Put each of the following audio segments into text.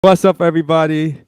What's up, everybody?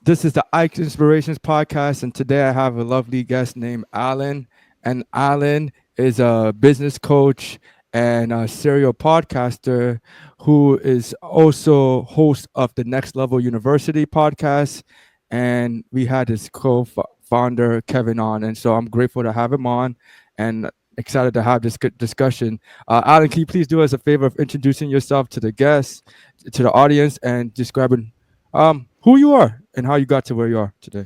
This is the Ike Inspirations podcast, and today I have a lovely guest named Alan. And Alan is a business coach and a serial podcaster who is also host of the Next Level University podcast. And we had his co-founder Kevin on, and so I'm grateful to have him on and excited to have this good discussion. Alan, can you please do us a favor of introducing yourself to the guests, to the audience, and describing who you are and how you got to where you are today?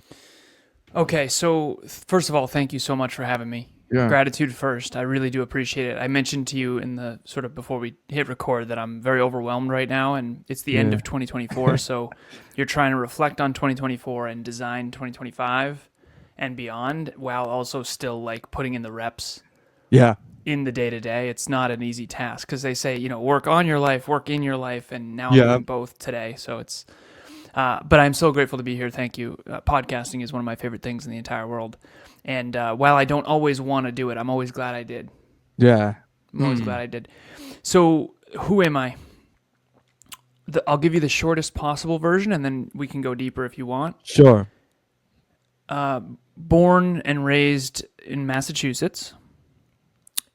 Okay, so first of all, thank you so much for having me. Yeah. Gratitude first. I really do appreciate it. I mentioned to you in the sort of before we hit record that I'm very overwhelmed right now, and it's the end of 2024. So you're trying to reflect on 2024 and design 2025 and beyond, while also still like putting in the reps. Yeah. In the day-to-day. It's not an easy task because they say, work on your life, work in your life, and now I'm doing both today. So it's, but I'm so grateful to be here. Thank you. Podcasting is one of my favorite things in the entire world. And while I don't always want to do it, I'm always glad I did. Yeah. I'm always glad I did. So who am I? I'll give you the shortest possible version, and then we can go deeper if you want. Sure. Born and raised in Massachusetts.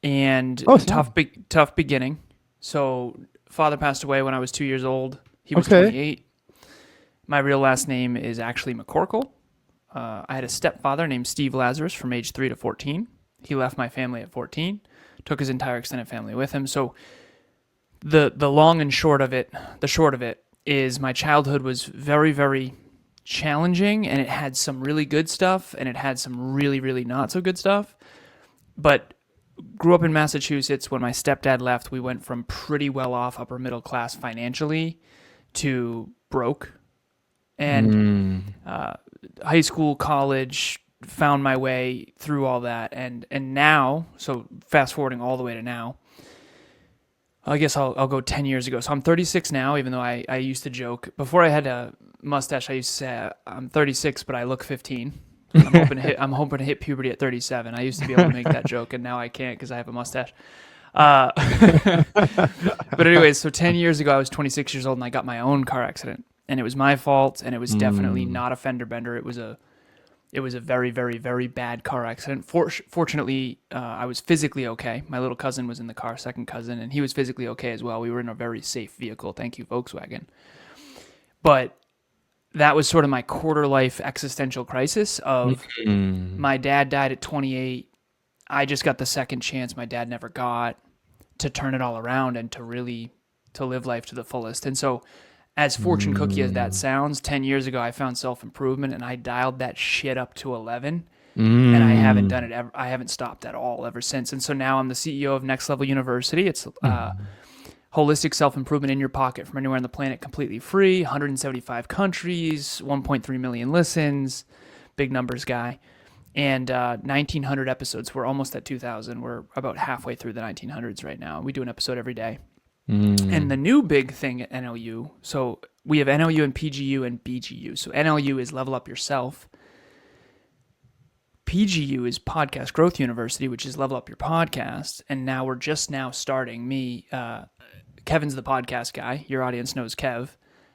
And tough beginning. So father passed away when I was 2 years old. He was 28. My real last name is actually McCorkle. I had a stepfather named Steve Lazaros from age 3 to 14. He left my family at 14, took his entire extended family with him. So the long and short of it, is my childhood was very, very challenging, and it had some really good stuff, and it had some really, really not so good stuff. But grew up in Massachusetts. When my stepdad left, we went from pretty well off upper middle class financially to broke. And high school, college, found my way through all that. And now, so fast forwarding all the way to now, I guess I'll go 10 years ago. So I'm 36 now, even though I used to joke. Before I had a mustache, I used to say I'm 36, but I look 15. I'm hoping to hit puberty at 37. I used to be able to make that joke, and now I can't because I have a mustache. But anyways, so 10 years ago, I was 26 years old, and I got my own car accident, and it was my fault, and it was definitely not a fender bender. It was a very, very, very bad car accident. Fortunately, I was physically okay. My little cousin was in the car, second cousin, and he was physically okay as well. We were in a very safe vehicle. Thank you, Volkswagen. But that was sort of my quarter life existential crisis of my dad died at 28. I just got the second chance my dad never got to turn it all around and to live life to the fullest. And so as fortune cookie as that sounds, 10 years ago, I found self-improvement and I dialed that shit up to 11 and I haven't done it ever. I haven't stopped at all ever since. And so now I'm the CEO of Next Level University. It's holistic self-improvement in your pocket from anywhere on the planet, completely free, 175 countries, 1.3 million listens, big numbers guy, and 1,900 episodes. We're almost at 2,000. We're about halfway through the 1900s right now. We do an episode every day. And the new big thing at NLU, so we have NLU and PGU and BGU. So NLU is Level Up Yourself. PGU is Podcast Growth University, which is Level Up Your Podcast. And now we're just now starting Kevin's the podcast guy. Your audience knows Kev.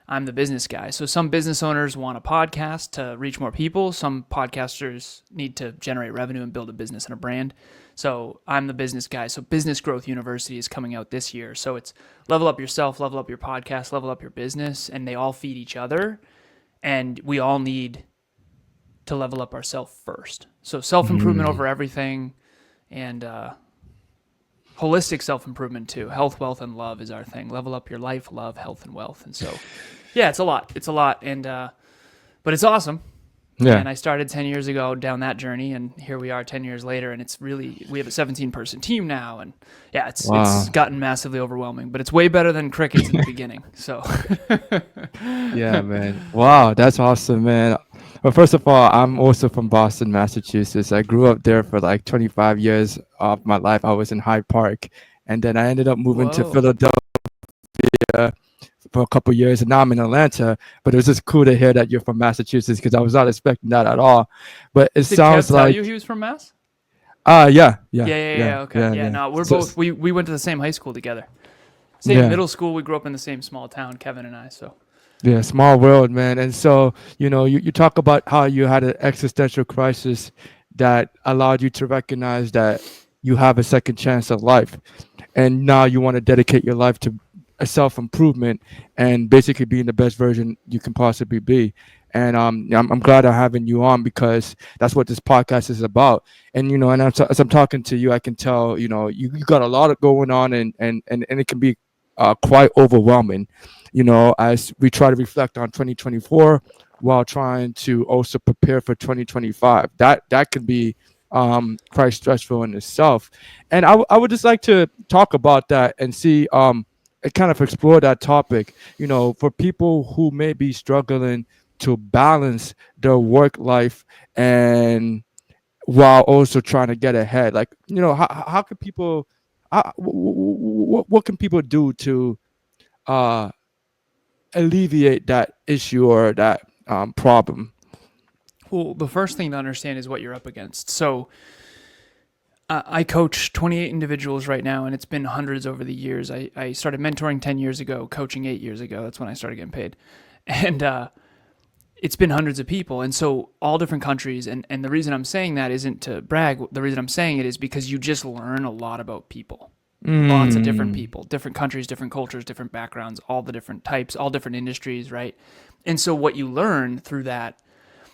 I'm the business guy. So some business owners want a podcast to reach more people. Some podcasters need to generate revenue and build a business and a brand. So I'm the business guy. So Business Growth University is coming out this year. So it's level up yourself, level up your podcast, level up your business, and they all feed each other. And we all need to level up ourselves first. So self-improvement over everything, and holistic self-improvement too. Health, wealth, and love is our thing. Level up your life, love, health, and wealth. And so, yeah, it's a lot. And but it's awesome. Yeah. And I started 10 years ago down that journey, and here we are 10 years later, and it's really, we have a 17-person team now, and yeah, it's gotten massively overwhelming, but it's way better than crickets in the beginning. So yeah, man. Wow, that's awesome, man. Well, first of all, I'm also from Boston, Massachusetts. I grew up there for like 25 years of my life. I was in Hyde Park, and then I ended up moving to Philadelphia for a couple of years, and now I'm in Atlanta. But it was just cool to hear that you're from Massachusetts, because I was not expecting that at all. But it sounds Kev like tell you he was from Mass? Okay. Yeah. No, we're So, both. We went to the same high school together. Same yeah. middle school. We grew up in the same small town, Kevin and I. So Yeah, small world, man. And so, you talk about how you had an existential crisis that allowed you to recognize that you have a second chance at life. And now you want to dedicate your life to a self improvement and basically being the best version you can possibly be. And I'm glad I'm having you on because that's what this podcast is about. And and as I'm talking to you, I can tell you got a lot of going on, and it can be quite overwhelming. As we try to reflect on 2024 while trying to also prepare for 2025. That can be quite stressful in itself. And I would just like to talk about that and see and kind of explore that topic, for people who may be struggling to balance their work life and while also trying to get ahead. Like, how can people, what can people do to uh, alleviate that issue or that problem? well, the first thing to understand is what you're up against. So I coach 28 individuals right now, and it's been hundreds over the years. I started mentoring 10 years ago, coaching 8 years ago. That's when I started getting paid. And it's been hundreds of people. And so all different countries. And the reason I'm saying that isn't to brag. The reason I'm saying it is because you just learn a lot about people. Lots of different people, different countries, different cultures, different backgrounds, all the different types, all different industries, right? And so what you learn through that,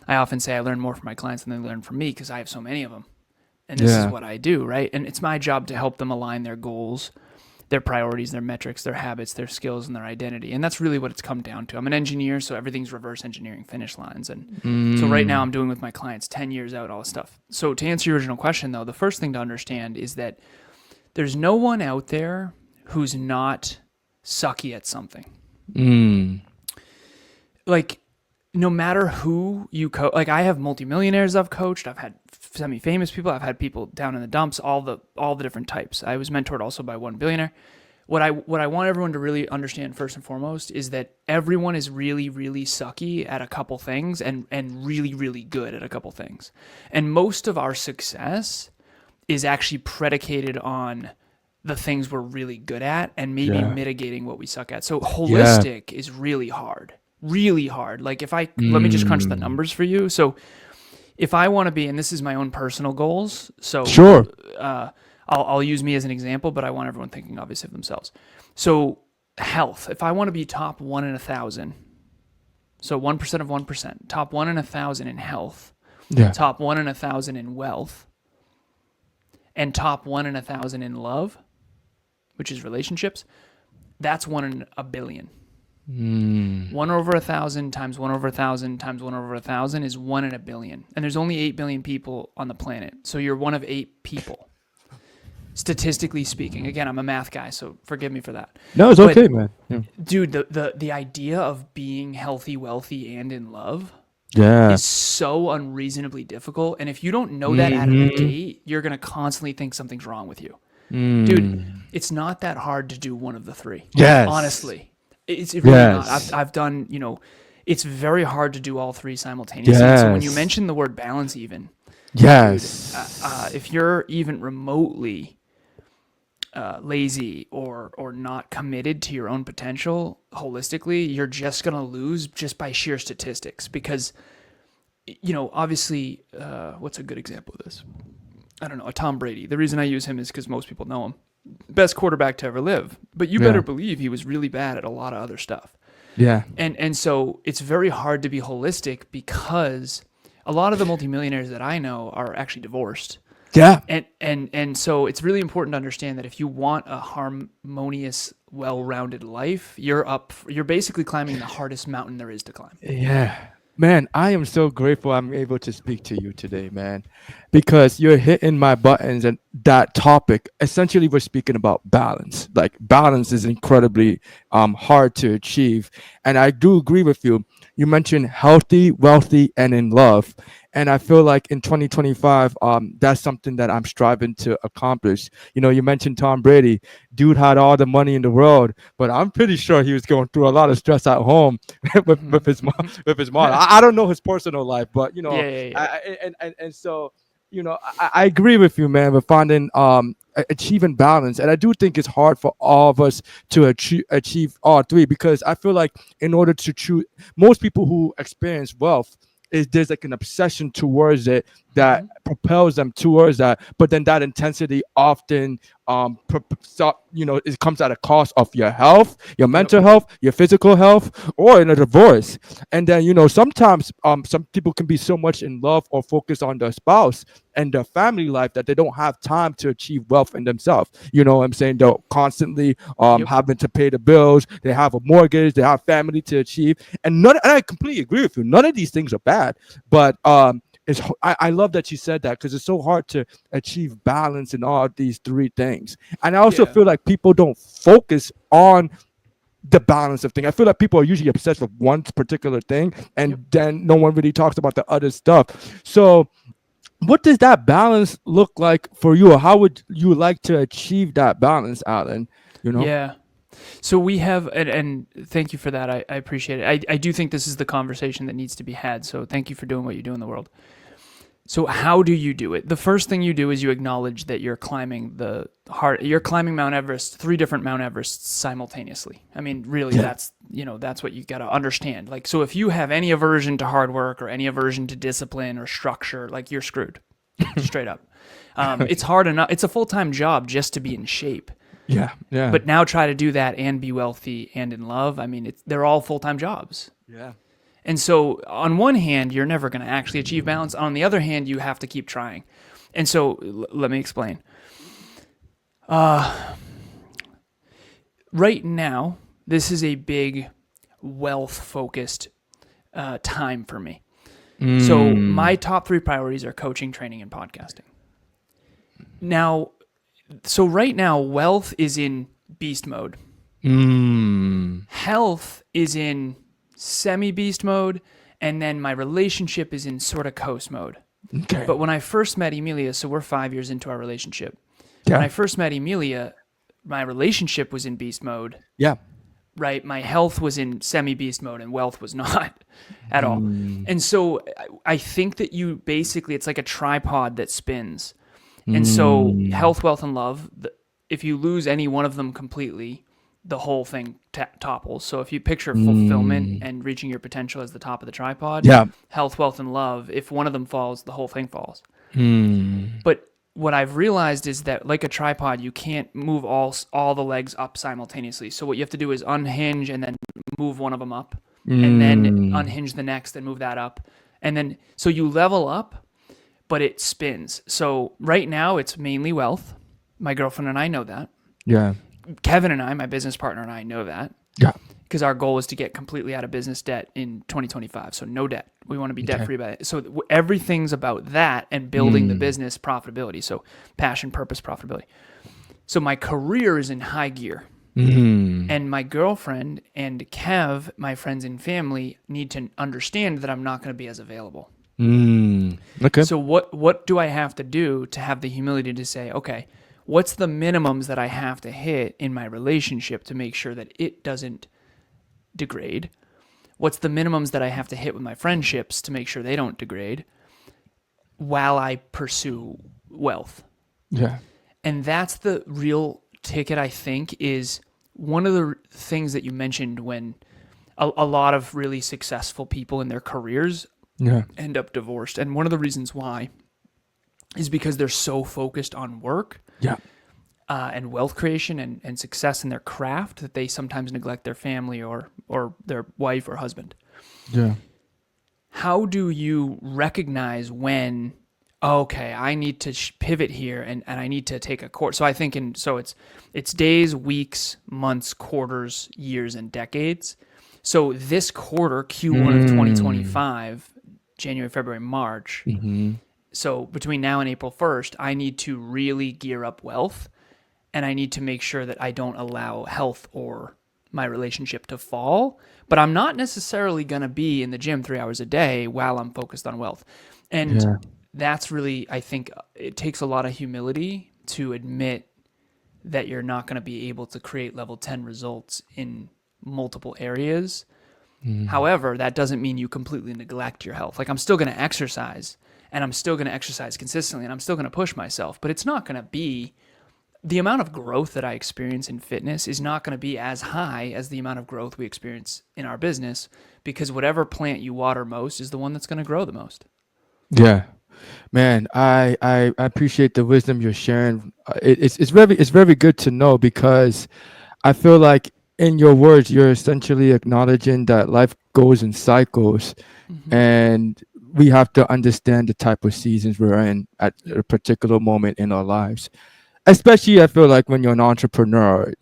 I often say I learn more from my clients than they learn from me because I have so many of them. And this is what I do, right? And it's my job to help them align their goals, their priorities, their metrics, their habits, their skills, and their identity. And that's really what it's come down to. I'm an engineer, so everything's reverse engineering finish lines. And so right now I'm doing with my clients 10 years out, all this stuff. So to answer your original question, though, the first thing to understand is that there's no one out there who's not sucky at something. Like, no matter who you coach, like I have multimillionaires I've coached, I've had semi-famous people, I've had people down in the dumps, all the different types. I was mentored also by one billionaire. What I want everyone to really understand first and foremost is that everyone is really, really sucky at a couple things and really, really good at a couple things. And most of our success is actually predicated on the things we're really good at and maybe mitigating what we suck at. So holistic is really hard. Like let me just crunch the numbers for you. So if I want to be, and this is my own personal goals. So Sure. I'll use me as an example, but I want everyone thinking obviously of themselves. So health, if I want to be top 1 in 1,000, so 1% of 1%, top 1 in 1,000 in health, top 1 in 1,000 in wealth, and top 1 in 1,000 in love, which is relationships, that's 1 in a billion. 1 over 1,000 times 1 over 1,000 times 1 over 1,000 is 1 in a billion. And there's only 8 billion people on the planet. So you're one of 8 people, statistically speaking. Again, I'm a math guy, so forgive me for that. No, it's okay, man. Yeah. Dude, the idea of being healthy, wealthy, and in love is so unreasonably difficult. And if you don't know that out of the gate, you're going to constantly think something's wrong with you. Dude, it's not that hard to do one of the three. Yes. Honestly. It's really not. I've done, it's very hard to do all three simultaneously. So when you mention the word balance even, dude, if you're even remotely lazy or not committed to your own potential holistically, you're just going to lose just by sheer statistics because, obviously, what's a good example of this? I don't know, a Tom Brady. The reason I use him is because most people know him. Best quarterback to ever live. But you better believe he was really bad at a lot of other stuff. Yeah. And so it's very hard to be holistic because a lot of the multimillionaires that I know are actually divorced. Yeah. And so it's really important to understand that if you want a harmonious, well-rounded life, you're basically climbing the hardest mountain there is to climb. Yeah. Man, I am so grateful I'm able to speak to you today, man, because you're hitting my buttons and that topic. Essentially, we're speaking about balance. Like balance is incredibly hard to achieve. And I do agree with you. You mentioned healthy, wealthy, and in love. And I feel like in 2025, that's something that I'm striving to accomplish. You mentioned Tom Brady. Dude had all the money in the world, but I'm pretty sure he was going through a lot of stress at home with his mom. I don't know his personal life, but and so I agree with you, man. With finding achieving balance, and I do think it's hard for all of us to achieve all three, because I feel like in order to choose, most people who experience wealth, is there's like an obsession towards it that propels them towards that, but then that intensity often it comes at a cost of your health, your Yep. mental health, your physical health, or in a divorce. And then sometimes some people can be so much in love or focus on their spouse and their family life that they don't have time to achieve wealth in themselves. You know what I'm saying? They're constantly Yep. having to pay the bills, they have a mortgage, they have family to achieve. And I completely agree with you, none of these things are bad, but I love that you said that, because it's so hard to achieve balance in all these three things. And I also Yeah. feel like people don't focus on the balance of things. I feel like people are usually obsessed with one particular thing, Yep. and then no one really talks about the other stuff. So what does that balance look like for you, or how would you like to achieve that balance, Alan? Yeah. So we have, and thank you for that. I appreciate it. I do think this is the conversation that needs to be had. So thank you for doing what you do in the world. So how do you do it? The first thing you do is you acknowledge that you're climbing you're climbing Mount Everest, 3 different Mount Everests simultaneously. I mean, really, that's what you got to understand. Like, so if you have any aversion to hard work or any aversion to discipline or structure, like, you're screwed, straight up. It's hard enough. It's a full-time job just to be in shape. Yeah, yeah. But now try to do that and be wealthy and in love. I mean, they're all full-time jobs. Yeah. And so on one hand, you're never going to actually achieve balance. On the other hand, you have to keep trying. And so let me explain. Right now, this is a big wealth-focused time for me. So my top 3 priorities are coaching, training, and podcasting. Now, so right now, wealth is in beast mode. Health is in semi-beast mode, and then my relationship is in sort of coast mode. Okay. But when I first met Emilia, so we're 5 years into our relationship. Yeah. When I first met Emilia, my relationship was in beast mode. Yeah. Right? My health was in semi-beast mode, and wealth was not at all. And so I think that it's like a tripod that spins. And so health, wealth, and love, if you lose any one of them completely, the whole thing topples. So if you picture fulfillment and reaching your potential as the top of the tripod, health, wealth, and love, if one of them falls, the whole thing falls. But what I've realized is that, like a tripod, you can't move all the legs up simultaneously. So what you have to do is unhinge and then move one of them up, and then unhinge the next and move that up. And then, so you level up, but it spins. So right now it's mainly wealth. My girlfriend and I know that. Yeah. Kevin and I, my business partner, and I know that. Yeah. Because our goal is to get completely out of business debt in 2025. So no debt. We want to be debt free by it. So everything's about that and building the business profitability. So passion, purpose, profitability. So my career is in high gear. And my girlfriend and Kev, my friends and family, need to understand that I'm not going to be as available. Okay. So what do I have to do to have the humility to say, okay, what's the minimums that I have to hit in my relationship to make sure that it doesn't degrade? What's the minimums that I have to hit with my friendships to make sure they don't degrade while I pursue wealth? Yeah. And that's the real ticket, I think, is one of the things that you mentioned when a lot of really successful people in their careers end up divorced. And one of the reasons why is because they're so focused on work and wealth creation and success in their craft that they sometimes neglect their family or their wife or husband. Yeah. How do you recognize when, okay, I need to pivot here and I need to take a course? So I think it's days, weeks, months, quarters, years, and decades. So this quarter, Q1 of 2025, January, February, March. So between now and April 1st, I need to really gear up wealth, and I need to make sure that I don't allow health or my relationship to fall. But I'm not necessarily going to be in the gym 3 hours a day while I'm focused on wealth. And that's really, I think it takes a lot of humility to admit that you're not going to be able to create level 10 results in multiple areas. However, that doesn't mean you completely neglect your health. Like, I'm still going to exercise and I'm still going to exercise consistently, and I'm still going to push myself, but it's not going to be the amount of growth that I experience in fitness is not going to be as high as the amount of growth we experience in our business, because whatever plant you water most is the one that's going to grow the most. Yeah, man, I appreciate the wisdom you're sharing. It's very good to know, because I feel like in your words you're essentially acknowledging that life goes in cycles, and we have to understand the type of seasons we're in at a particular moment in our lives. Especially, I feel like when you're an entrepreneur,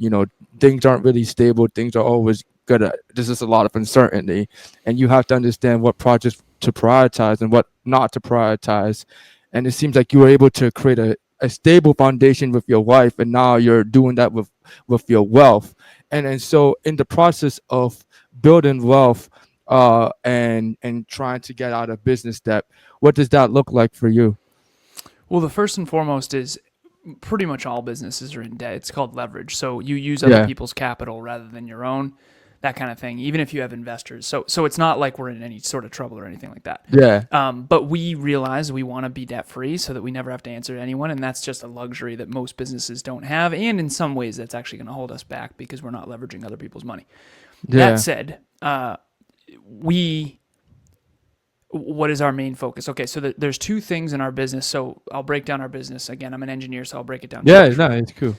things aren't really stable. Things are always gonna. There's just a lot of uncertainty, and you have to understand what projects to prioritize and what not to prioritize. And it seems like you were able to create a stable foundation with your wife, and now you're doing that with your wealth. And so in the process of building wealth, and trying to get out of business debt, what does that look like for you? Well, the first and foremost is pretty much all businesses are in debt. It's called leverage. So you use other people's capital rather than your own, that kind of thing, even if you have investors. So it's not like we're in any sort of trouble or anything like that. Yeah. But we realize we want to be debt free so that we never have to answer to anyone. And that's just a luxury that most businesses don't have. And in some ways, that's actually going to hold us back because we're not leveraging other people's money. Yeah. That said, what is our main focus? Okay, so there's two things in our business. So I'll break down our business. Again, I'm an engineer, so I'll break it down. Yeah, no, it's cool.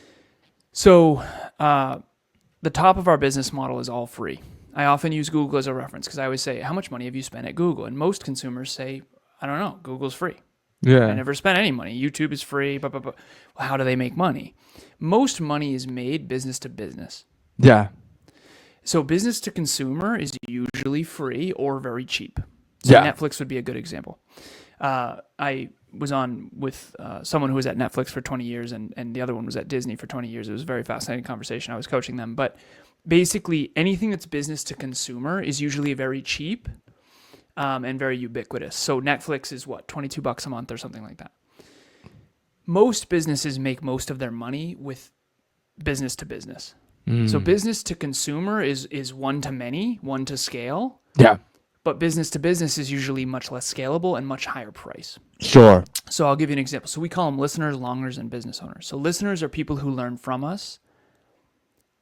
So the top of our business model is all free. I often use Google as a reference because I always say, how much money have you spent at Google? And most consumers say, I don't know, Google's free. Yeah. I never spent any money. YouTube is free. Well, how do they make money? Most money is made business to business. Yeah. So business to consumer is usually free or very cheap. So Netflix would be a good example. I was on with someone who was at Netflix for 20 years and the other one was at Disney for 20 years. It was a very fascinating conversation. I was coaching them. But basically, anything that's business to consumer is usually very cheap and very ubiquitous. So Netflix is what, $22 a month or something like that. Most businesses make most of their money with business to business. So business to consumer is one to many, one to scale. Yeah. But business to business is usually much less scalable and much higher price. Sure. So I'll give you an example. So we call them listeners, longers, and business owners. So listeners are people who learn from us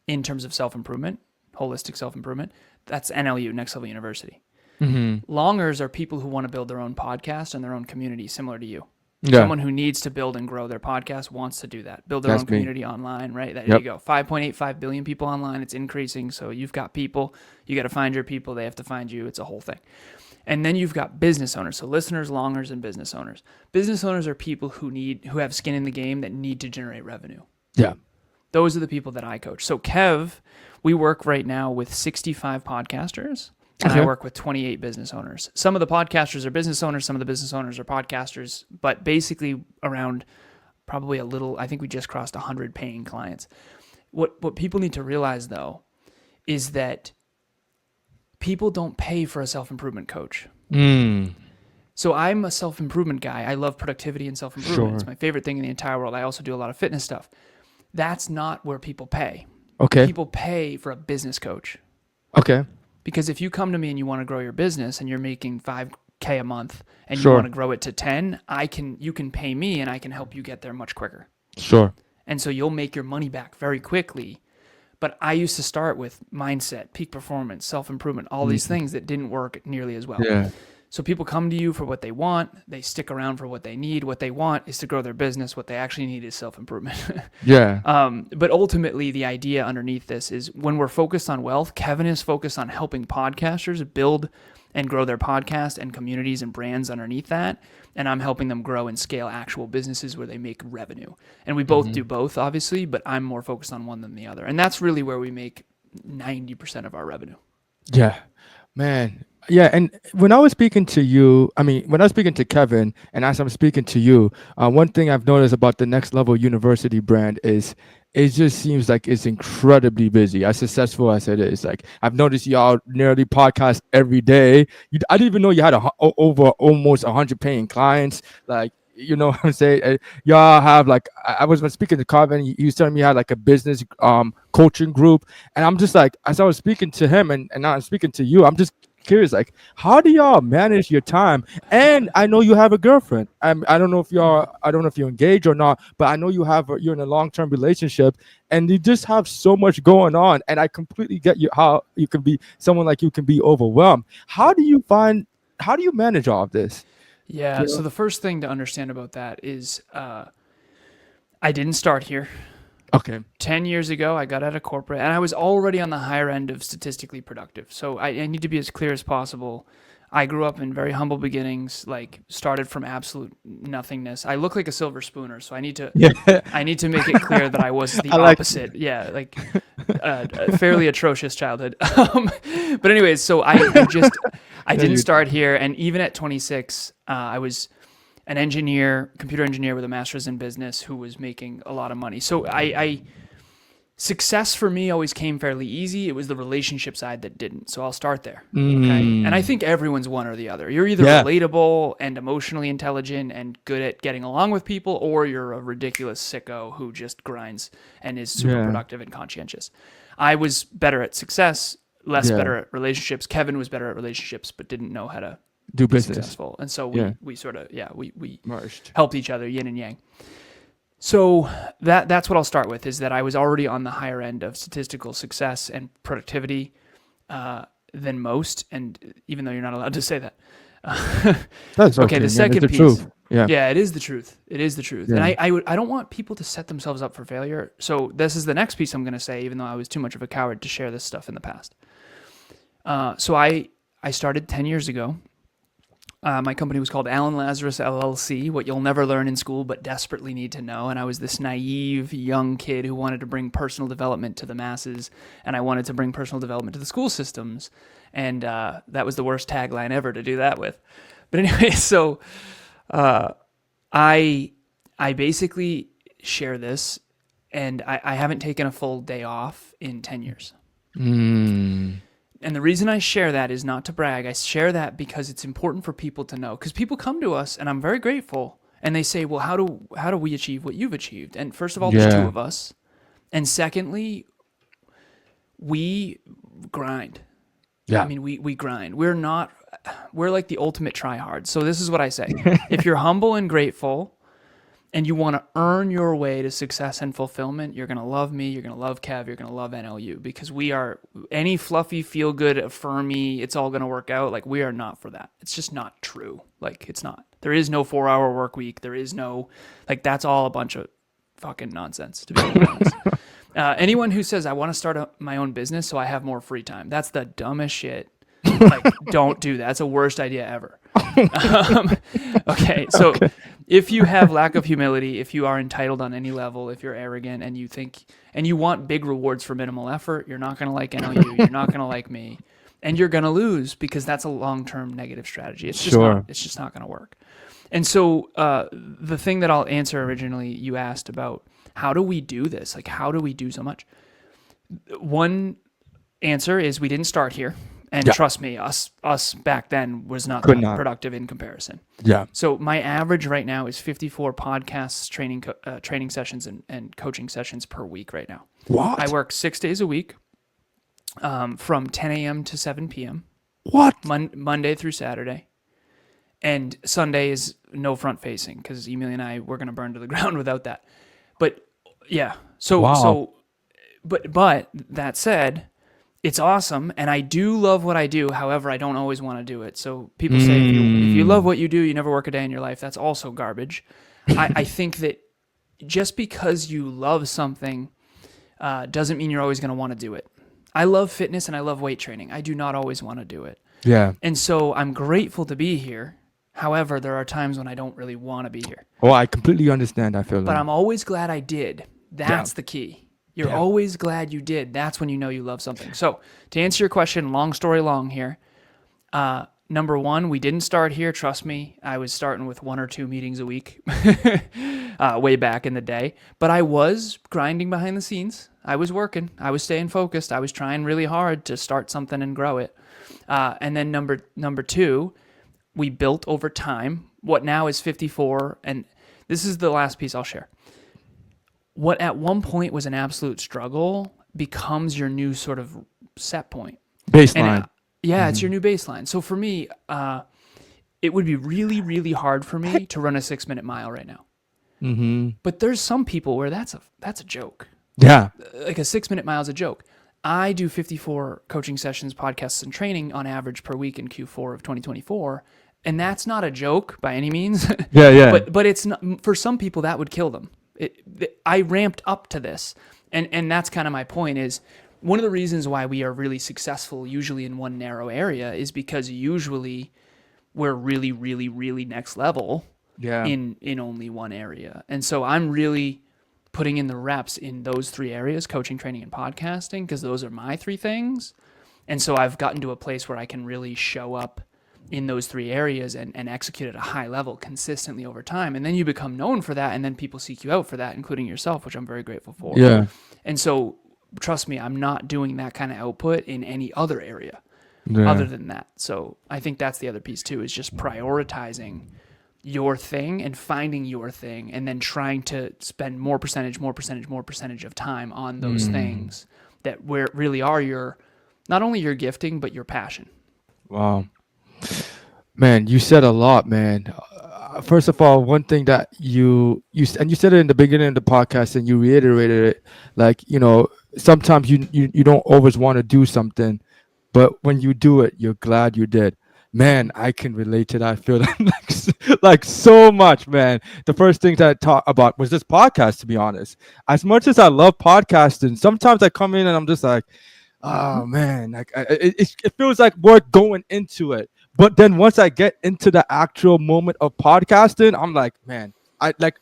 in terms of self-improvement, holistic self-improvement. That's NLU, Next Level University. Longers are people who want to build their own podcast and their own community, similar to you. Yeah. Someone who needs to build and grow their podcast wants to do that. Build their own community online, right? There you go. 5.85 billion people online. It's increasing. So you've got people. You got to find your people. They have to find you. It's a whole thing. And then you've got business owners. So listeners, longers, and business owners. Business owners are people who have skin in the game that need to generate revenue. Yeah. Those are the people that I coach. So Kev, we work right now with 65 podcasters. And I work with 28 business owners. Some of the podcasters are business owners. Some of the business owners are podcasters. But basically around probably I think we just crossed 100 paying clients. What people need to realize, though, is that people don't pay for a self-improvement coach. So I'm a self-improvement guy. I love productivity and self-improvement. Sure. It's my favorite thing in the entire world. I also do a lot of fitness stuff. That's not where people pay. Okay. People pay for a business coach. Okay. Because if you come to me and you want to grow your business and you're making $5,000 a month and you want to grow it to 10, you can pay me and I can help you get there much quicker. Sure. And so you'll make your money back very quickly. But I used to start with mindset, peak performance, self-improvement, all these things that didn't work nearly as well. Yeah. So people come to you for what they want. They stick around for what they need. What they want is to grow their business. What they actually need is self-improvement. Yeah. But ultimately, the idea underneath this is when we're focused on wealth, Kevin is focused on helping podcasters build and grow their podcast and communities and brands underneath that. And I'm helping them grow and scale actual businesses where they make revenue. And we both do both, obviously, but I'm more focused on one than the other. And that's really where we make 90% of our revenue. Yeah, man. Yeah, and when I was speaking to you, when I was speaking to Kevin, and as I'm speaking to you, one thing I've noticed about the Next Level University brand is it just seems like it's incredibly busy, as successful as it is. Like, I've noticed y'all nearly podcast every day. I didn't even know you had over almost 100 paying clients. Like, you know what I'm saying? Y'all have I was speaking to Carvin. He was telling me you had like a business coaching group, and I'm just like, as I was speaking to him and now I'm speaking to you, I'm just curious, like, how do y'all manage your time? And I know you have a girlfriend. I don't know if I don't know if you're engaged or not, but I know you're in a long-term relationship, and you just have so much going on. And I completely get you how you can be someone like you can be overwhelmed. How do you manage all of this? Yeah. So the first thing to understand about that is I didn't start here. Okay. 10 years ago, I got out of corporate, and I was already on the higher end of statistically productive. So I need to be as clear as possible. I grew up in very humble beginnings, like started from absolute nothingness. I look like a silver spooner, so I need to make it clear that I was the opposite. Yeah, like a fairly atrocious childhood. But anyways, so I didn't start here, and even at 26, I was an engineer, computer engineer with a master's in business who was making a lot of money. So success for me always came fairly easy. It was the relationship side that didn't. So I'll start there. Okay. And I think everyone's one or the other. You're either relatable and emotionally intelligent and good at getting along with people, or you're a ridiculous sicko who just grinds and is super productive and conscientious. I was better at success, less better at relationships. Kevin was better at relationships, but didn't know how to do business. Successful. And so we sort of, we merged, helped each other, yin and yang. So that's what I'll start with, is that I was already on the higher end of statistical success and productivity than most. And even though you're not allowed to say that. That's okay. The second piece. Truth. Yeah, it is the truth. It is the truth. Yeah. And I don't want people to set themselves up for failure. So this is the next piece I'm going to say, even though I was too much of a coward to share this stuff in the past. So I started 10 years ago. My company was called Lazaros LLC, what you'll never learn in school but desperately need to know. And I was this naive young kid who wanted to bring personal development to the masses, and I wanted to bring personal development to the school systems. And that was the worst tagline ever to do that with. But anyway, so I basically share this, and I haven't taken a full day off in 10 years. And the reason I share that is not to brag. I share that because it's important for people to know. Because people come to us, and I'm very grateful, and they say, well, how do we achieve what you've achieved? And first of all, there's two of us. And secondly, we grind. Yeah. I mean, we grind. We're like the ultimate tryhard. So this is what I say. If you're humble and grateful, and you want to earn your way to success and fulfillment, you're going to love me, you're going to love Kev, you're going to love NLU, because we are any fluffy, feel good, affirmy, it's all going to work out. Like, we are not for that. It's just not true. Like, it's not. There is no 4-hour work week. There is no, like, that's all a bunch of fucking nonsense, to be honest. Anyone who says, I want to start my own business so I have more free time, that's the dumbest shit. Like, don't do that. That's the worst idea ever. Okay, so if you have lack of humility, if you are entitled on any level, if you're arrogant and you think and you want big rewards for minimal effort, you're not going to like NLU, you're not going to like me, and you're going to lose, because that's a long-term negative strategy. It's just not going to work. And so the thing that I'll answer originally, you asked about, how do we do this? Like, how do we do so much? One answer is we didn't start here. And trust me, us back then was not that productive in comparison. Yeah. So my average right now is 54 podcasts, training sessions, and coaching sessions per week right now. What? I work 6 days a week, from 10 a.m. to 7 p.m. What? Monday through Saturday. And Sunday is no front facing, because Emilia and I, we're going to burn to the ground without that. But yeah. But that said, it's awesome, and I do love what I do. However, I don't always want to do it. So people say, if you love what you do, you never work a day in your life. That's also garbage. I think that just because you love something doesn't mean you're always going to want to do it. I love fitness and I love weight training. I do not always want to do it. Yeah. And so I'm grateful to be here. However, there are times when I don't really want to be here. Oh, I completely understand. I feel that. But I'm always glad I did. That's the key. You're always glad you did. That's when you know you love something. So to answer your question, long story long here, number one, we didn't start here. Trust me, I was starting with 1 or 2 meetings a week way back in the day. But I was grinding behind the scenes. I was working. I was staying focused. I was trying really hard to start something and grow it. And then number two, we built over time what now is 54. And this is the last piece I'll share. What at one point was an absolute struggle becomes your new sort of set point. Baseline. Yeah, it's your new baseline. So for me, it would be really, really hard for me to run a 6-minute mile right now. Mm-hmm. But there's some people where that's a joke. Yeah. Like a 6-minute mile is a joke. I do 54 coaching sessions, podcasts, and training on average per week in Q4 of 2024. And that's not a joke by any means. Yeah. But it's not, for some people that would kill them. I ramped up to this. And that's kind of my point is one of the reasons why we are really successful usually in one narrow area is because usually we're really, really, really next level in only one area. And so I'm really putting in the reps in those 3 areas, coaching, training, and podcasting, because those are my 3 things. And so I've gotten to a place where I can really show up in those 3 areas and execute at a high level consistently over time. And then you become known for that, and then people seek you out for that, including yourself, which I'm very grateful for. Yeah. And so trust me, I'm not doing that kind of output in any other area other than that. So I think that's the other piece too, is just prioritizing your thing and finding your thing, and then trying to spend more percentage of time on those things that really are your, not only your gifting, but your passion. Wow. Man, you said a lot, man. First of all, one thing that you said it in the beginning of the podcast, and you reiterated it, like, sometimes you don't always want to do something, but when you do it, you're glad you did. Man, I can relate to that feeling like so much, man. The first thing that I talked about was this podcast, to be honest. As much as I love podcasting, sometimes I come in and I'm just like, oh man, like it feels like work going into it. But then once I get into the actual moment of podcasting, I'm like, man, I like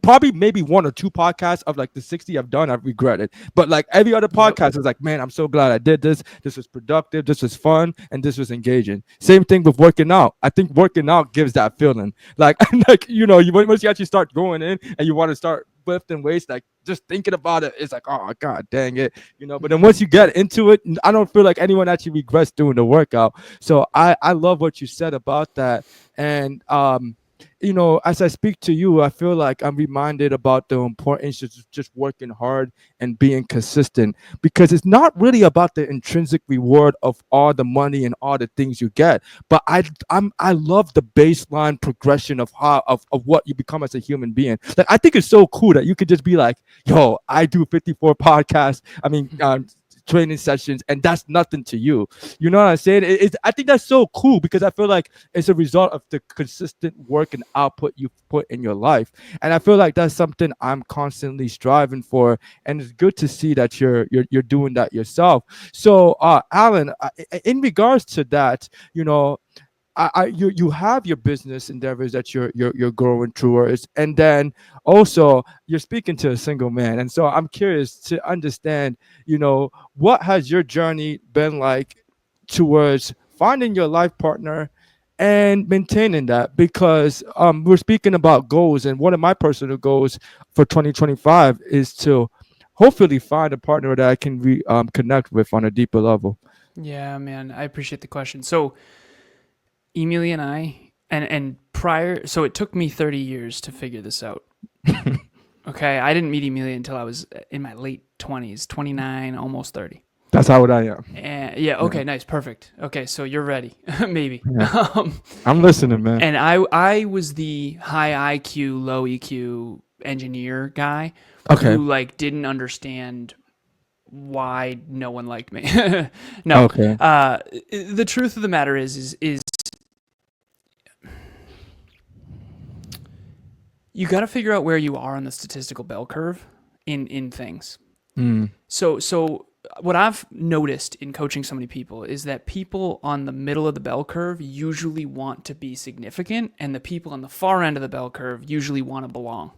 probably maybe 1 or 2 podcasts of like the 60 I've done, I've regretted. But like every other podcast is like, man, I'm so glad I did this. This was productive. This was fun. And this was engaging. Same thing with working out. I think working out gives that feeling. Like, once you actually start going in and you want to start lifting weights, like just thinking about it, it's like, oh God, dang it. But then once you get into it, I don't feel like anyone actually regrets doing the workout. So I love what you said about that. And, as I speak to you, I feel like I'm reminded about the importance of just working hard and being consistent, because it's not really about the intrinsic reward of all the money and all the things you get. But I love the baseline progression of what you become as a human being. Like, I think it's so cool that you could just be like, yo, I do 54 podcasts. Training sessions, and that's nothing to you. You know what I'm saying? I think that's so cool, because I feel like it's a result of the consistent work and output you put in your life. And I feel like that's something I'm constantly striving for. And it's good to see that you're doing that yourself. So, Alan, in regards to that, you have your business endeavors that you're going through, and then also you're speaking to a single man, and so I'm curious to understand, what has your journey been like towards finding your life partner and maintaining that, because we're speaking about goals, and one of my personal goals for 2025 is to hopefully find a partner that I can connect with on a deeper level. Yeah, man, I appreciate the question. So Emilia and I, and prior, so it took me 30 years to figure this out. Okay, I didn't meet Emilia until I was in my late 20s, 29, almost 30. That's how old I am. And okay, nice, perfect. Okay, so you're ready, maybe. Yeah. I'm listening, man. And I was the high IQ, low EQ engineer guy who like didn't understand why no one liked me. No. Okay. The truth of the matter is you got to figure out where you are on the statistical bell curve in things. So what I've noticed in coaching so many people is that people on the middle of the bell curve usually want to be significant, and the people on the far end of the bell curve usually want to belong.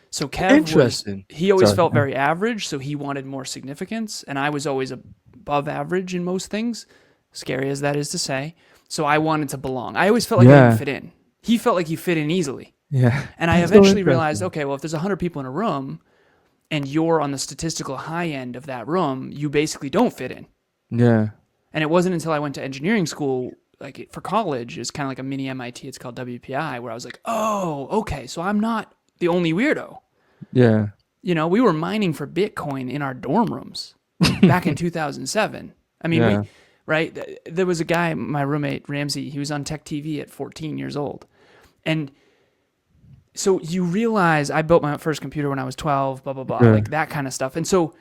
So Kev he always felt very average, so he wanted more significance, and I was always above average in most things, scary as that is to say. So I wanted to belong. I always felt like I didn't fit in. He felt like he fit in easily. Yeah. And I eventually realized, okay, well, if there's 100 people in a room and you're on the statistical high end of that room, you basically don't fit in. Yeah. And it wasn't until I went to engineering school, like for college, it's kind of like a mini MIT, it's called WPI, where I was like, oh, okay, so I'm not the only weirdo. Yeah. We were mining for Bitcoin in our dorm rooms back in 2007. I mean, right? There was a guy, my roommate, Ramsey, he was on Tech TV at 14 years old. And so you realize I built my first computer when I was 12, blah, blah, blah, like that kind of stuff. And so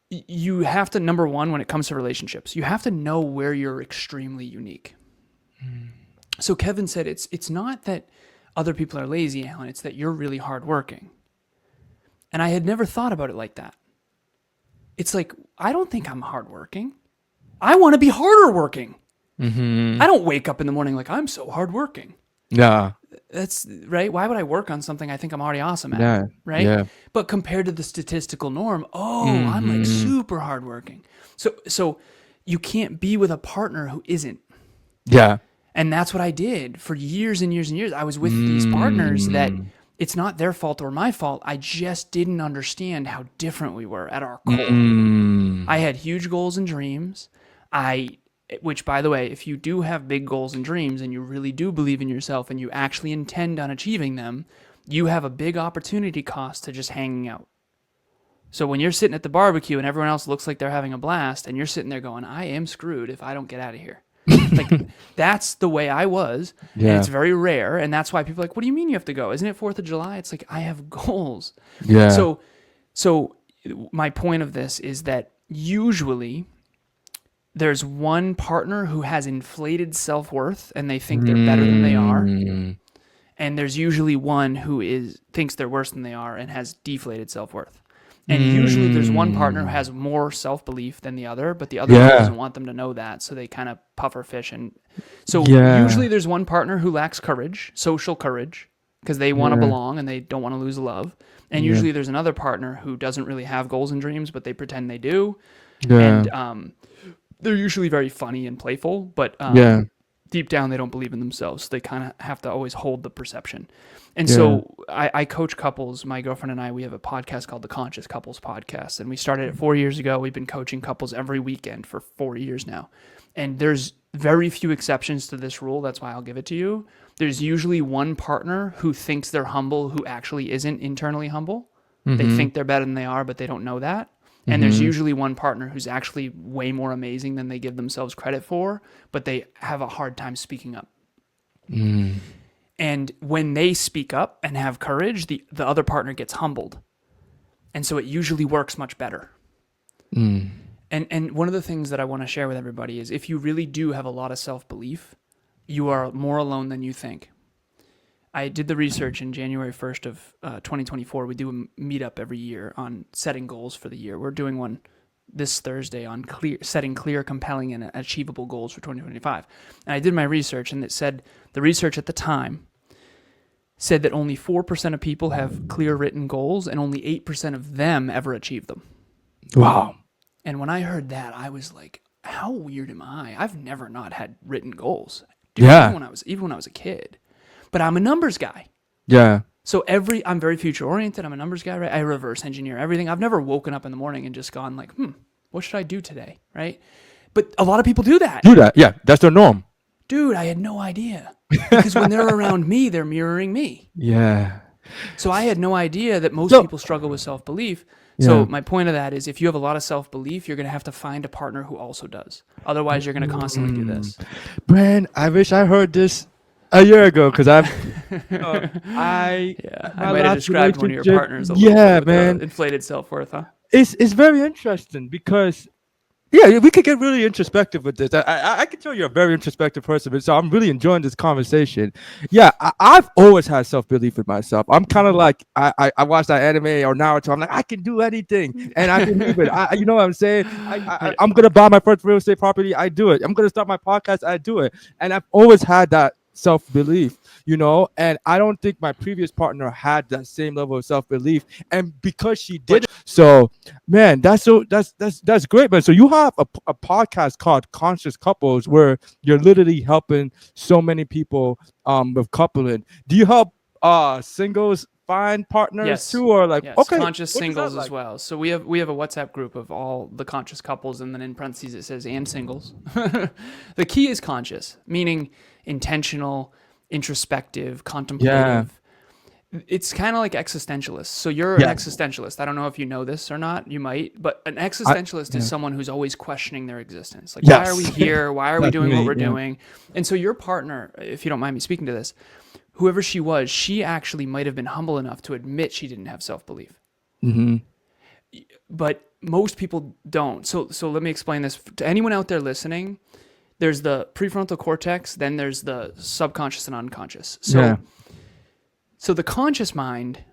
you have to, number one, when it comes to relationships, you have to know where you're extremely unique. So Kevin said, it's not that other people are lazy, Alan, it's that you're really hardworking. And I had never thought about it like that. It's like, I don't think I'm hardworking. I want to be harder working. I don't wake up in the morning like, I'm so hardworking. Yeah. That's right. Why would I work on something I think I'm already awesome at? Yeah. Right. Yeah. But compared to the statistical norm, I'm like super hardworking. So you can't be with a partner who isn't. Yeah. And that's what I did for years and years and years. I was with these partners that it's not their fault or my fault. I just didn't understand how different we were at our core. I had huge goals and dreams. Which, by the way, if you do have big goals and dreams and you really do believe in yourself and you actually intend on achieving them, you have a big opportunity cost to just hanging out. So when you're sitting at the barbecue and everyone else looks like they're having a blast and you're sitting there going, I am screwed if I don't get out of here. Like, that's the way I was. Yeah. And it's very rare. And that's why people are like, what do you mean you have to go? Isn't it 4th of July? It's like, I have goals. Yeah. So my point of this is that usually there's one partner who has inflated self-worth and they think they're better than they are. And there's usually one who thinks they're worse than they are and has deflated self-worth. And usually there's one partner who has more self-belief than the other, but the other one doesn't want them to know that, so they kind of puffer fish. And so usually there's one partner who lacks courage, social courage, because they want to belong and they don't want to lose love. And usually there's another partner who doesn't really have goals and dreams, but they pretend they do. And they're usually very funny and playful, but deep down they don't believe in themselves. So they kind of have to always hold the perception. And so I coach couples. My girlfriend and I, we have a podcast called the Conscious Couples Podcast. And we started it 4 years ago. We've been coaching couples every weekend for 4 years now. And there's very few exceptions to this rule. That's why I'll give it to you. There's usually one partner who thinks they're humble who actually isn't internally humble. They think they're better than they are, but they don't know that. And there's usually one partner who's actually way more amazing than they give themselves credit for, but they have a hard time speaking up. And when they speak up and have courage, the other partner gets humbled. And so it usually works much better. And one of the things that I want to share with everybody is if you really do have a lot of self-belief, you are more alone than you think. I did the research in January 1st of 2024. We do a meetup every year on setting goals for the year. We're doing one this Thursday on setting clear, compelling, and achievable goals for 2025. And I did my research, and it said the research at the time said that only 4% of people have clear written goals, and only 8% of them ever achieve them. Wow. And when I heard that, I was like, how weird am I? I've never not had written goals. Dude, even when I was a kid. But I'm a numbers guy. Yeah. So I'm very future oriented. I'm a numbers guy, right? I reverse engineer everything. I've never woken up in the morning and just gone like, what should I do today, right? But a lot of people do that. Yeah. That's their norm. Dude, I had no idea. Because when they're around me, they're mirroring me. Yeah. So I had no idea that most people struggle with self-belief. So my point of that is if you have a lot of self-belief, you're going to have to find a partner who also does. Otherwise, you're going to constantly do this. Brand, I wish I heard this a year ago because I might have described one of your partners a little bit with inflated self-worth, huh? It's very interesting because we could get really introspective with this. I can tell you're a very introspective person, so I'm really enjoying this conversation. Yeah, I've always had self-belief in myself. I'm kind of like I watch that anime or Naruto. I'm like I can do anything, and I believe it. You know what I'm saying? I'm gonna buy my first real estate property. I do it. I'm gonna start my podcast. I do it, and I've always had that self-belief, and I don't think my previous partner had that same level of self-belief, and because she did, so man, that's great, man. So you have a podcast called Conscious Couples where you're literally helping so many people with coupling. Do you help singles find partners too, or conscious singles as well? So we have a WhatsApp group of all the conscious couples, and then in parentheses it says and singles. The key is conscious, meaning intentional, introspective, contemplative. It's kind of like existentialists. So you're an existentialist. I don't know if you know this or not. You might, but an existentialist is someone who's always questioning their existence. Like, why are we here? Why are we doing what we're doing? And so your partner, if you don't mind me speaking to this, whoever she was, she actually might have been humble enough to admit she didn't have self-belief. Mm-hmm. But most people don't. So let me explain this to anyone out there listening. There's the prefrontal cortex, then there's the subconscious and unconscious. So the conscious mind,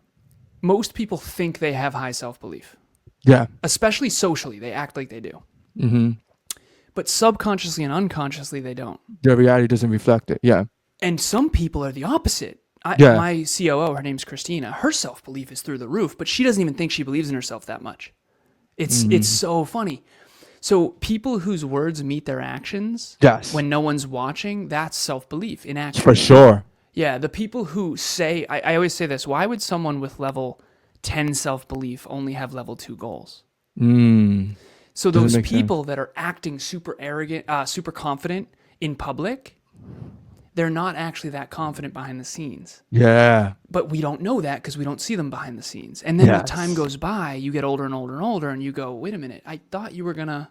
most people think they have high self-belief. Yeah. Especially socially, they act like they do. Mm-hmm. But subconsciously and unconsciously, they don't. Their reality doesn't reflect it. Yeah. And some people are the opposite. My COO, her name's Christina, her self-belief is through the roof, but she doesn't even think she believes in herself that much. It's so funny. So people whose words meet their actions, when no one's watching, that's self-belief in action. For sure. Yeah, the people who say, I always say this, why would someone with level 10 self-belief only have level 2 goals? So those people that are acting super arrogant, super confident in public, they're not actually that confident behind the scenes. Yeah. But we don't know that because we don't see them behind the scenes. And then as time goes by, you get older and older and older, and you go, wait a minute, I thought you were going to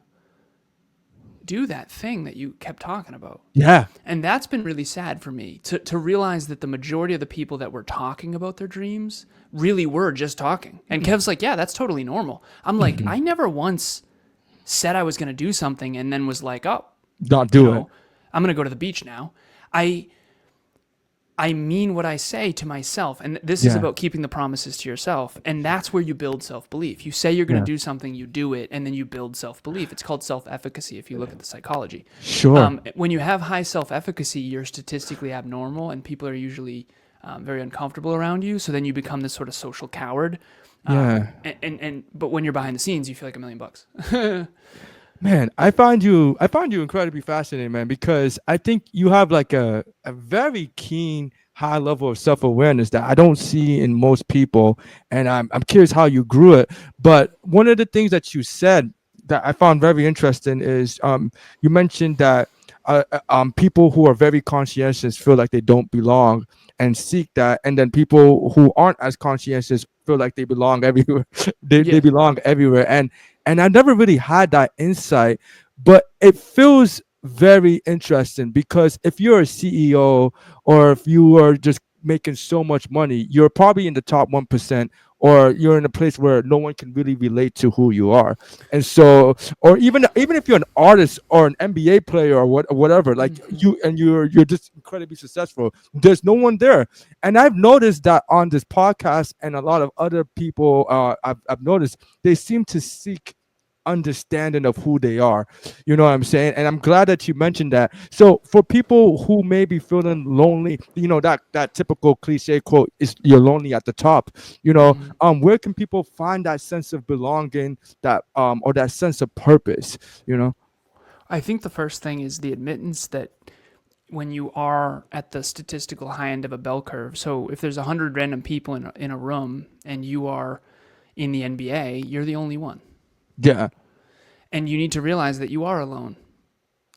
do that thing that you kept talking about. Yeah. And that's been really sad for me to realize that the majority of the people that were talking about their dreams really were just talking. And Kev's like, yeah, that's totally normal. I'm like, I never once said I was going to do something and then was like, oh, not do it. I'm going to go to the beach now. I mean what I say to myself. And this is about keeping the promises to yourself. And that's where you build self-belief. You say you're going to do something, you do it, and then you build self-belief. It's called self-efficacy if you look at the psychology. Sure. When you have high self-efficacy, you're statistically abnormal, and people are usually very uncomfortable around you. So then you become this sort of social coward. But when you're behind the scenes, you feel like $1 million. Man, I find you incredibly fascinating, man, because I think you have like a very keen high level of self-awareness that I don't see in most people. And I'm curious how you grew it. But one of the things that you said that I found very interesting is you mentioned that people who are very conscientious feel like they don't belong and seek that. And then people who aren't as conscientious feel like they belong everywhere. They belong everywhere. And I never really had that insight, but it feels very interesting because if you're a CEO or if you are just making so much money, you're probably in the top 1%, or you're in a place where no one can really relate to who you are. And so, or even if you're an artist or an NBA player or whatever, like you're just incredibly successful, there's no one there. And I've noticed that on this podcast and a lot of other people, I've noticed they seem to seek understanding of who they are. You know what I'm saying? And I'm glad that you mentioned that. So for people who may be feeling lonely, you know, that typical cliche quote is you're lonely at the top, you know, where can people find that sense of belonging, that or that sense of purpose, you know? I think the first thing is the admittance that when you are at the statistical high end of a bell curve, so if there's 100 random people in a room and you are in the NBA, you're the only one. Yeah. And you need to realize that you are alone,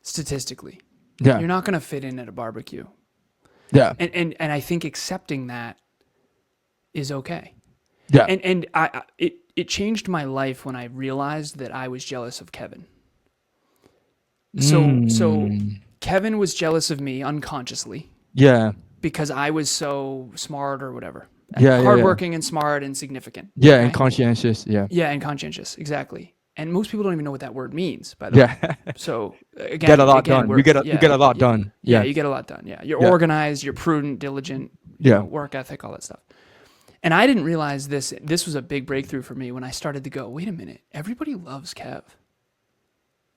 statistically. Yeah. You're not going to fit in at a barbecue. Yeah. And I think accepting that is okay. Yeah. And it changed my life when I realized that I was jealous of Kevin. So Kevin was jealous of me unconsciously. Yeah. Because I was so smart or whatever. Yeah. Hardworking and smart and significant. Yeah, okay? and conscientious. Yeah. Yeah, and conscientious. Exactly. And most people don't even know what that word means, by the way. So again, get a lot done. You get a lot done. Yeah, you get a lot done. Yeah, you're organized, you're prudent, diligent. Yeah, work ethic, all that stuff. And I didn't realize this. This was a big breakthrough for me when I started to go, wait a minute, everybody loves Kev.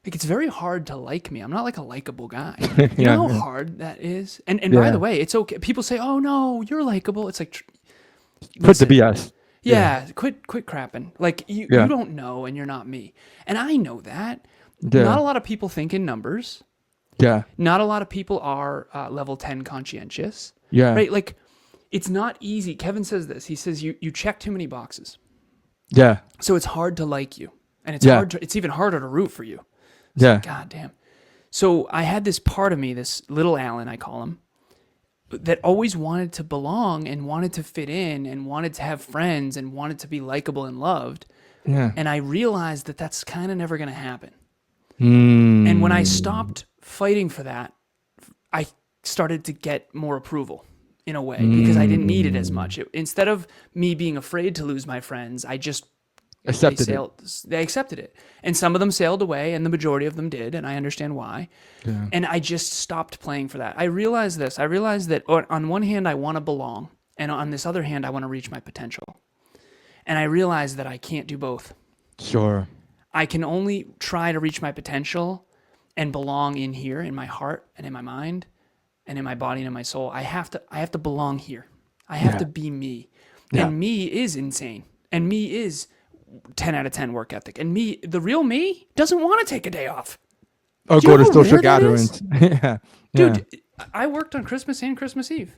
Like, it's very hard to like me. I'm not like a likable guy. You know how hard that is? And by the way, it's okay. People say, oh no, you're likable. It's like, quit the BS. Yeah, quit crapping. Like, you don't know, and you're not me. And I know that. Yeah. Not a lot of people think in numbers. Yeah. Not a lot of people are level 10 conscientious. Yeah. Right? Like, it's not easy. Kevin says this. He says, you check too many boxes. Yeah. So it's hard to like you. And it's even harder to root for you. It's like, God damn. So I had this part of me, this little Alan, I call him, that always wanted to belong and wanted to fit in and wanted to have friends and wanted to be likable and loved. Yeah. And I realized that that's kind of never going to happen. And when I Mm. stopped fighting for that, I started to get more approval in a way because I didn't need it as much. Instead of me being afraid to lose my friends, I just they accepted it. And some of them sailed away and the majority of them did. And I understand why. Yeah. And I just stopped playing for that. I realized this. I realized that on one hand, I want to belong. And on this other hand, I want to reach my potential. And I realized that I can't do both. Sure. I can only try to reach my potential and belong in here, in my heart and in my mind and in my body and in my soul. I have to belong here. I have to be me. Yeah. And me is insane. And me is 10 out of 10 work ethic. And me, the real me, doesn't want to take a day off. Or go to social gatherings. Yeah. Dude, I worked on Christmas and Christmas Eve.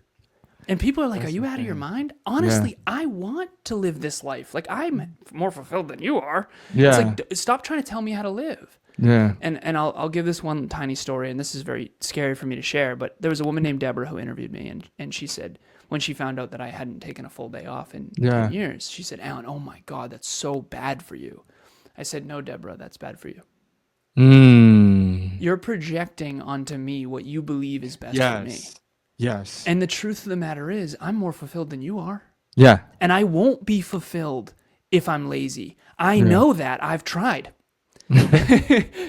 And people are like, are you out of your mind? Honestly, I want to live this life. Like, I'm more fulfilled than you are. Yeah. It's like, stop trying to tell me how to live. Yeah. And I'll give this one tiny story, and this is very scary for me to share, but there was a woman named Deborah who interviewed me, and she said, when she found out that I hadn't taken a full day off in 10 years, she said, Alan, oh my God, that's so bad for you. I said, no, Deborah, that's bad for you. You're projecting onto me what you believe is best for me. Yes. And the truth of the matter is, I'm more fulfilled than you are. Yeah. And I won't be fulfilled if I'm lazy. I know that. I've tried.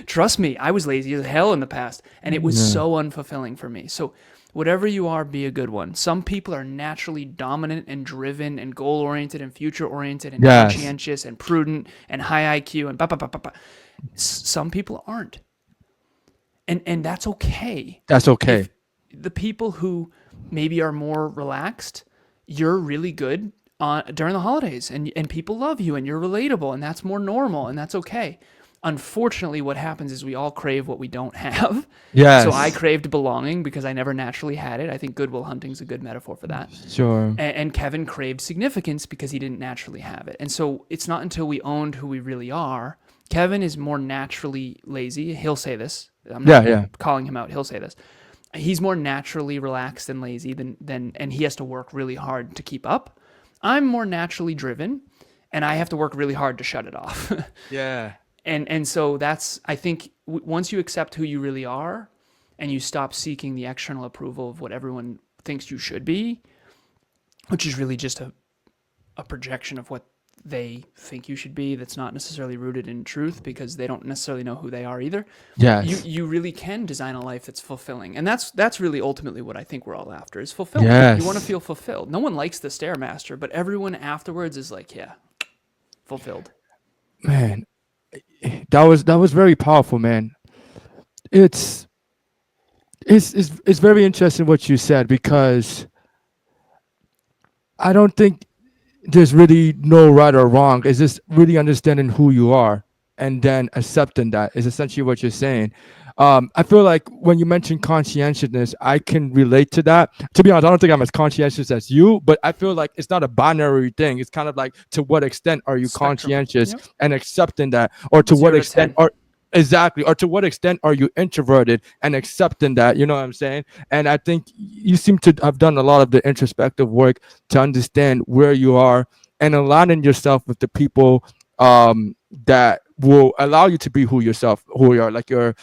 Trust me, I was lazy as hell in the past, and it was so unfulfilling for me. So whatever you are, be a good one. Some people are naturally dominant and driven and goal-oriented and future-oriented and conscientious and prudent and high IQ and blah, blah, blah, blah, blah. Some people aren't. And that's okay. That's okay. If the people who maybe are more relaxed, you're really good during the holidays, and people love you, and you're relatable, and that's more normal, and that's okay. Unfortunately, what happens is we all crave what we don't have. Yes. So I craved belonging because I never naturally had it. I think Good Will Hunting's a good metaphor for that. Sure. And Kevin craved significance because he didn't naturally have it. And so it's not until we owned who we really are. Kevin is more naturally lazy. He'll say this. I'm not calling him out. He'll say this. He's more naturally relaxed and lazy than and he has to work really hard to keep up. I'm more naturally driven, and I have to work really hard to shut it off. Yeah. And so that's, I think, once you accept who you really are and you stop seeking the external approval of what everyone thinks you should be, which is really just a projection of what they think you should be that's not necessarily rooted in truth because they don't necessarily know who they are either. Yes. You really can design a life that's fulfilling. And that's really ultimately what I think we're all after is fulfillment. Yes. You want to feel fulfilled. No one likes the Stairmaster, but everyone afterwards is like, yeah, fulfilled. Man, that was very powerful, man. It's very interesting what you said, because I don't think there's really no right or wrong. It's just really understanding who you are and then accepting that is essentially what you're saying. I feel like when you mention conscientiousness, I can relate to that. To be honest, I don't think I'm as conscientious as you, but I feel like it's not a binary thing. It's kind of like, to what extent are you Spectrum. conscientious Yep. and accepting that, or to 0 what to extent 10. are exactly, or to what extent are you introverted and accepting that? You know what I'm saying? And I think you seem to have done a lot of the introspective work to understand where you are and aligning yourself with the people that will allow you to be who you are, like your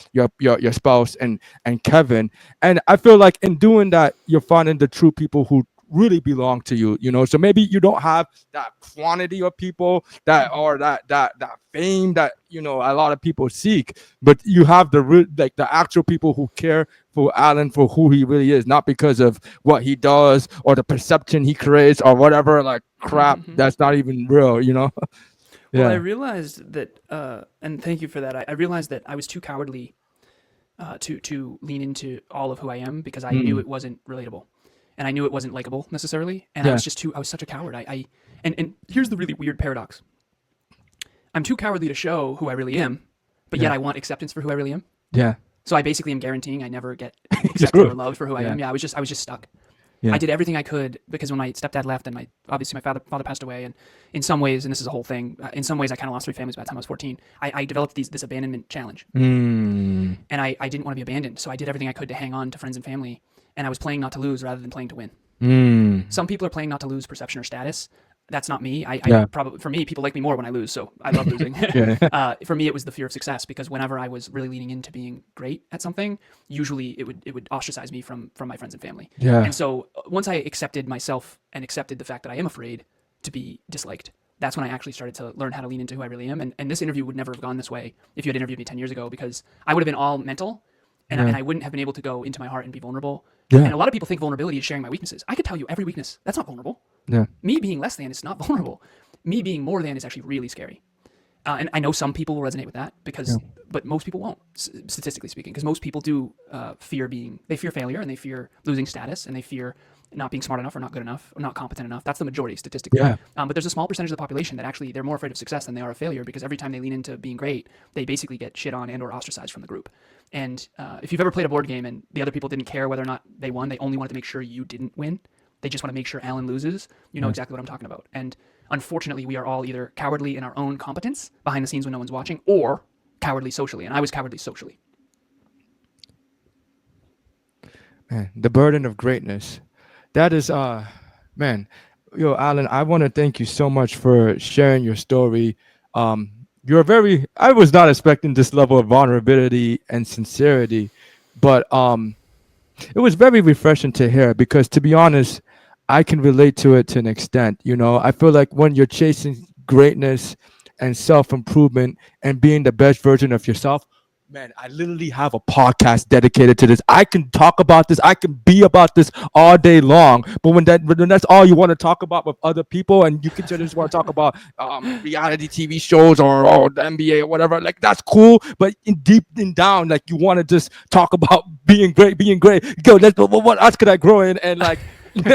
spouse and Kevin. And I feel like in doing that, you're finding the true people who really belong to you, you know. So maybe you don't have that quantity of people that or that fame that, you know, a lot of people seek, but you have the actual people who care for Alan for who he really is, not because of what he does or the perception he creates or whatever like crap that's not even real, you know. Well, I realized that, and thank you for that. I realized that I was too cowardly to lean into all of who I am because I knew it wasn't relatable, and I knew it wasn't likable necessarily, and I was such a coward. And here's the really weird paradox: I'm too cowardly to show who I really am, but yet I want acceptance for who I really am. Yeah. So I basically am guaranteeing I never get accepted or loved for who I am. Yeah, I was just stuck. Yeah. I did everything I could because when my stepdad left and obviously my father passed away, and in some ways, and this is a whole thing, in some ways I kind of lost 3 families by the time I was 14. I developed this abandonment challenge, and I didn't want to be abandoned, so I did everything I could to hang on to friends and family and I was playing not to lose rather than playing to win. Some people are playing not to lose perception or status. That's not me. I probably, for me, people like me more when I lose, so I love losing. For me, it was the fear of success, because whenever I was really leaning into being great at something, usually it would ostracize me from my friends and family. And so once I accepted myself and accepted the fact that I am afraid to be disliked, that's when I actually started to learn how to lean into who I really am. And this interview would never have gone this way if you had interviewed me 10 years ago, because I would have been all mental, and I wouldn't have been able to go into my heart and be vulnerable. And a lot of people think vulnerability is sharing my weaknesses. I could tell you every weakness. That's not vulnerable. Me being less than is not vulnerable. Me being more than is actually really scary. And I know some people will resonate with that, but most people won't, statistically speaking, because most people do fear failure, and they fear losing status, and they fear not being smart enough or not good enough or not competent enough. That's the majority statistically. But there's a small percentage of the population that actually they're more afraid of success than they are of failure, because every time they lean into being great, they basically get shit on and or ostracized from the group. And if you've ever played a board game and the other people didn't care whether or not they won, they only wanted to make sure you didn't win. They just want to make sure Alan loses. You know exactly what I'm talking about. And unfortunately, we are all either cowardly in our own competence behind the scenes when no one's watching, or cowardly socially. And I was cowardly socially. Man, the burden of greatness. That is, man, Alan, I want to thank you so much for sharing your story. I was not expecting this level of vulnerability and sincerity, but it was very refreshing to hear, because, to be honest, I can relate to it to an extent. I feel like when you're chasing greatness and self-improvement and being the best version of yourself, man, I literally have a podcast dedicated to this. I can talk about this. I can be about this all day long. But when that's all you want to talk about with other people, and you can just want to talk about reality TV shows or the NBA or whatever, like, that's cool. But deep down, like, you want to just talk about being great. Go, what else could I grow in? And like,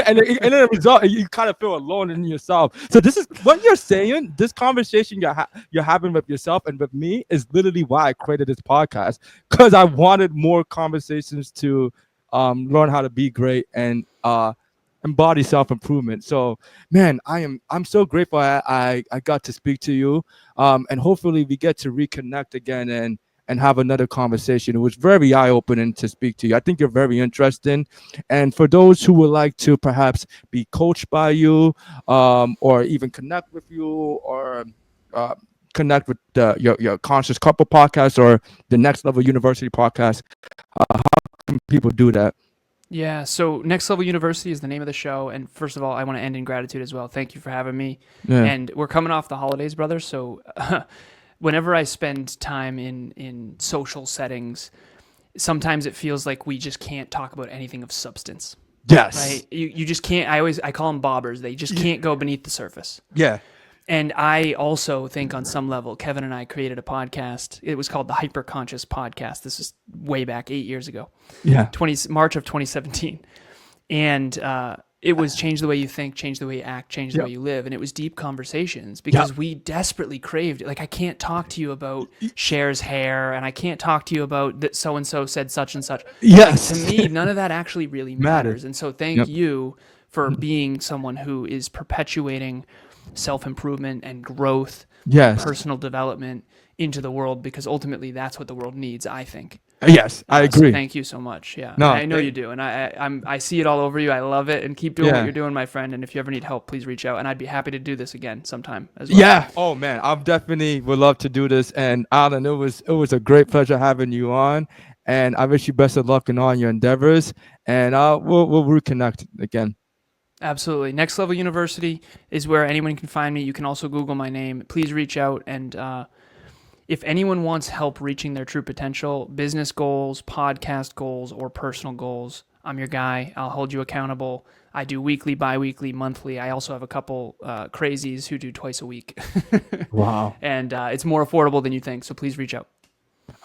and in the result, you kind of feel alone in yourself. So this is what you're saying. This conversation you're having with yourself and with me is literally why I created this podcast, because I wanted more conversations to learn how to be great and embody self-improvement. So, man, I'm so grateful I got to speak to you, and hopefully we get to reconnect again and have another conversation. It was very eye-opening to speak to you. I think you're very interesting. And for those who would like to perhaps be coached by you, or even connect with you, or connect with your Conscious Couple podcast or the Next Level University podcast, how can people do that? Yeah, so Next Level University is the name of the show. And first of all, I want to end in gratitude as well. Thank you for having me. And we're coming off the holidays, brother. So whenever I spend time in social settings, sometimes it feels like we just can't talk about anything of substance. Yes. Right? You just can't. I call them bobbers. They just can't go beneath the surface. Yeah. And I also think on some level, Kevin and I created a podcast. It was called the Hyperconscious Podcast. This is way back 8 years ago. Yeah. March of 2017. And it was change the way you think, change the way you act, change the way you live. And it was deep conversations, because we desperately craved it. Like, I can't talk to you about Cher's hair, and I can't talk to you about that so-and-so said such and such. Yes. Like, to me, none of that actually really matters. And so thank you for being someone who is perpetuating self-improvement and growth, personal development into the world, because ultimately that's what the world needs, I think. Yes, I agree. So thank you so much. Yeah, no, I know you do, and I see it all over you. I love it, and keep doing what you're doing, my friend. And if you ever need help, please reach out, and I'd be happy to do this again sometime as well. Yeah. Oh man, I definitely would love to do this. And Alan, it was a great pleasure having you on, and I wish you best of luck in all your endeavors. And we'll reconnect again. Absolutely. Next Level University is where anyone can find me. You can also Google my name. Please reach out. And if anyone wants help reaching their true potential, business goals, podcast goals, or personal goals, I'm your guy. I'll hold you accountable. I do weekly, bi-weekly, monthly. I also have a couple crazies who do twice a week. Wow. And it's more affordable than you think. So please reach out.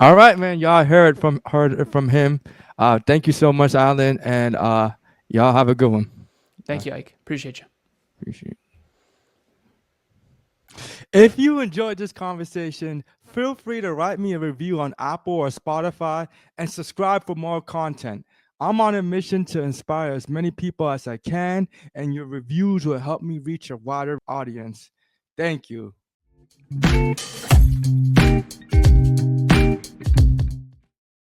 All right, man. Y'all heard it from him. Thank you so much, Alan. And y'all have a good one. Thank you, Ike. Appreciate you. Appreciate it. If you enjoyed this conversation, feel free to write me a review on Apple or Spotify and subscribe for more content. I'm on a mission to inspire as many people as I can, and your reviews will help me reach a wider audience. Thank you.